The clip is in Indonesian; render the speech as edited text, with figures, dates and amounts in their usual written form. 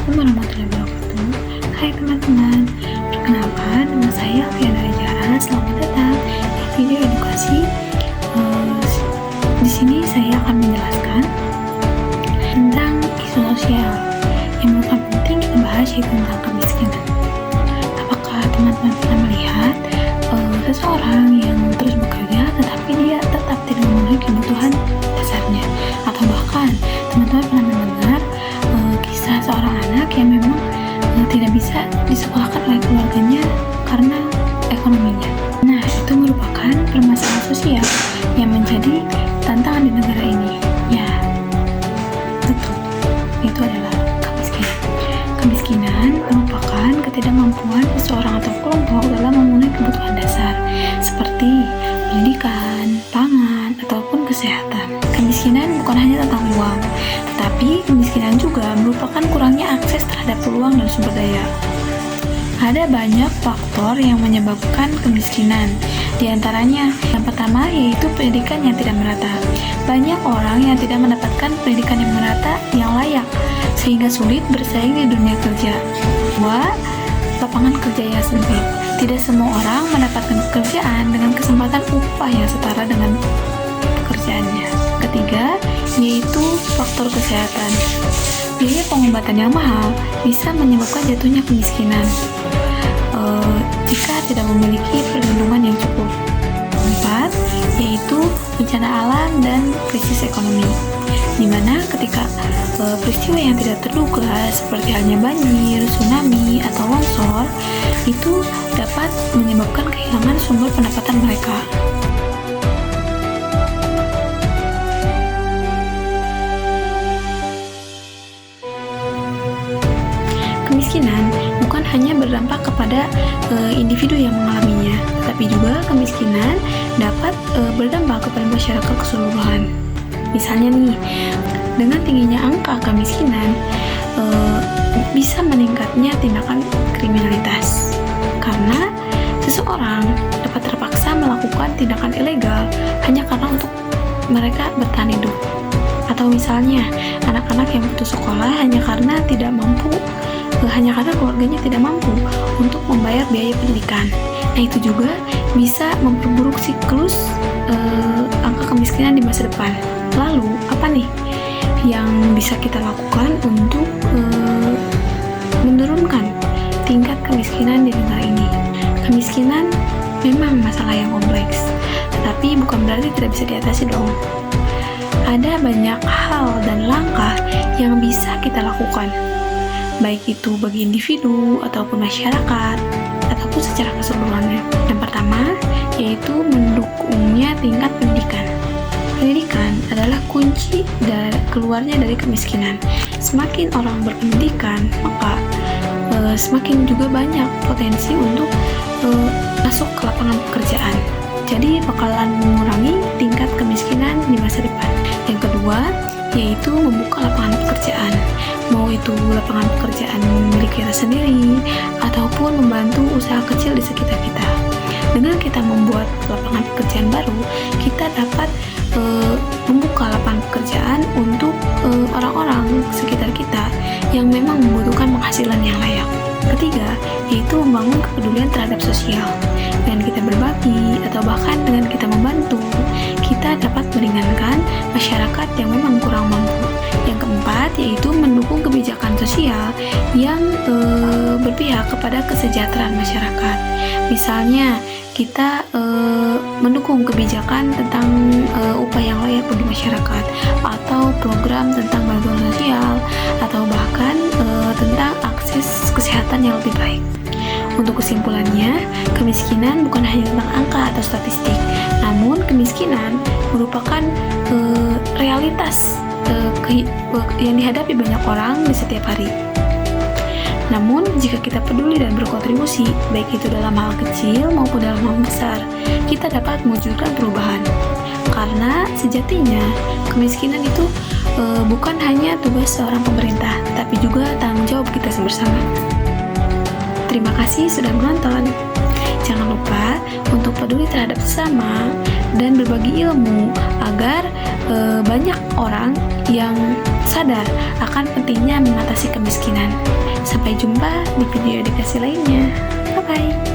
Assalamualaikum warahmatullahi wabarakatuh. Hai teman-teman, perkenalkan nama saya Alfiana Rajara. Selamat datang di video edukasi. Di sini saya akan menjelaskan tentang isu sosial yang merupakan penting kita bahas, yaitu tentang kemiskinan. Apakah teman-teman pernah melihat seseorang yang terus bekerja tetapi dia tetap tidak memenuhi kebutuhan dasarnya? Atau bahkan teman-teman pernah mendengar kisah seorang anak yang memang tidak bisa disekolahkan oleh keluarganya karena ekonominya. Nah, itu merupakan permasalahan sosial yang menjadi tantangan di negara ini. Ya, betul. Itu adalah kemiskinan. Kemiskinan merupakan ketidakmampuan seseorang atau kelompok dalam memenuhi kebutuhan dasar seperti pendidikan, pangan, ataupun kesehatan. Kemiskinan bukan hanya tentang uang, tetapi kemiskinan juga merupakan kurangnya akses terhadap peluang dan sumber daya. Ada banyak faktor yang menyebabkan kemiskinan. Di antaranya, yang pertama yaitu pendidikan yang tidak merata. Banyak orang yang tidak mendapatkan pendidikan yang merata yang layak, sehingga sulit bersaing di dunia kerja. Kedua, lapangan kerja yang sempit. Tidak semua orang mendapatkan pekerjaan dengan kesempatan upah yang setara dengan pekerjaannya. Ketiga, yaitu faktor kesehatan. Biaya pengobatan yang mahal bisa menyebabkan jatuhnya kemiskinan jika tidak memiliki perlindungan yang cukup. Keempat, yaitu bencana alam dan krisis ekonomi, di mana ketika peristiwa yang tidak terduga seperti halnya banjir, tsunami, atau longsor itu dapat menyebabkan kehilangan sumber pendapatan mereka. Kemiskinan bukan hanya berdampak kepada individu yang mengalaminya, tetapi juga kemiskinan dapat berdampak kepada masyarakat keseluruhan. Misalnya nih, dengan tingginya angka kemiskinan bisa meningkatnya tindakan kriminalitas, karena seseorang dapat terpaksa melakukan tindakan ilegal hanya karena untuk mereka bertahan hidup. Atau misalnya, anak-anak yang putus sekolah hanya karena keluarganya tidak mampu untuk membayar biaya pendidikan. Nah, itu juga bisa memperburuk siklus angka kemiskinan di masa depan. Lalu, apa nih yang bisa kita lakukan untuk menurunkan tingkat kemiskinan di negara ini? Kemiskinan memang masalah yang kompleks, tetapi bukan berarti tidak bisa diatasi dong. Ada banyak hal dan langkah yang bisa kita lakukan, baik itu bagi individu ataupun masyarakat ataupun secara keseluruhannya. Yang pertama yaitu mendukungnya tingkat pendidikan. Pendidikan adalah kunci keluarnya dari kemiskinan. Semakin orang berpendidikan, maka semakin juga banyak potensi untuk masuk ke lapangan pekerjaan. Jadi bakalan mengurangi tingkat kemiskinan di masa depan. Yang kedua yaitu membuka lapangan pekerjaan, mau itu lapangan pekerjaan milik kita sendiri ataupun membantu usaha kecil di sekitar kita. Dengan kita membuat lapangan pekerjaan baru, kita dapat membuka lapangan pekerjaan untuk orang-orang sekitar kita yang memang membutuhkan penghasilan yang layak. Ketiga, yaitu membangun kepedulian terhadap sosial. Dengan kita berbagi atau bahkan dengan kita membantu, kita dapat meringankan masyarakat yang memang kurang mampu. Yang keempat, yaitu mendukung kebijakan sosial yang berpihak kepada kesejahteraan masyarakat. Misalnya, kita mendukung kebijakan tentang upah yang layak bagi masyarakat, atau program tentang bantuan sosial, atau bahkan tentang akses kesehatan yang lebih baik. Untuk kesimpulannya, kemiskinan bukan hanya tentang angka atau statistik, namun kemiskinan merupakan realitas yang dihadapi banyak orang di setiap hari. Namun, jika kita peduli dan berkontribusi, baik itu dalam hal kecil maupun dalam hal besar, kita dapat mewujudkan perubahan. Karena sejatinya, kemiskinan itu bukan hanya tugas seorang pemerintah, tapi juga tanggung jawab kita bersama. Terima kasih sudah menonton. Jangan lupa untuk peduli terhadap sesama dan berbagi ilmu agar banyak orang yang sadar akan pentingnya mengatasi kemiskinan. Sampai jumpa di video edukasi lainnya. Bye-bye.